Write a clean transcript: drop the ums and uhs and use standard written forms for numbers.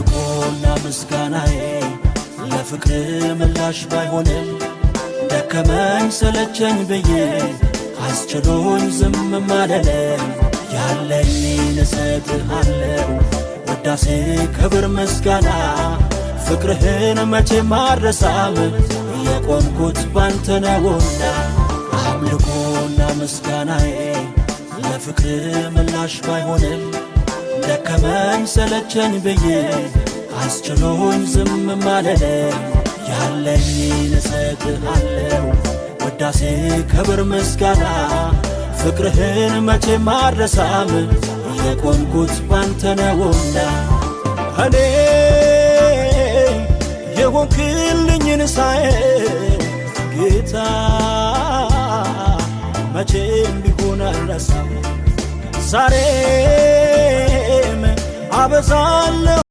አምልኮና ምስጋናዬ ለፍቅር ምላሽ ባይሆንም ደከመኝ ሰለቸኝ ብዬ አስችሎኝ ዝም ማለለም ያለኝን እሰጥሃለሁ ውዳሴ ክብር ምስጋና ፍቅርህን መቼም አልረሳም የቆምኩት ባንተ ነውና አምልኮና ምስጋናዬ ለፍቅር ምላሽ ባይሆንም ደከመኝ ሰለቸኝ ብዬ አስችሎኝ ዝም ማለለም ያለኝን እሰጥሃለሁ ውዳሴ ክብር ምስጋና ፍቅርህን መቼም አልረሳም የቆምኩት ባንተ ነውና እኔ የሆንክልኝን ሳየው ጌታ መቼም ቢሆን አልረሳም ዛሬም አበዛለሁ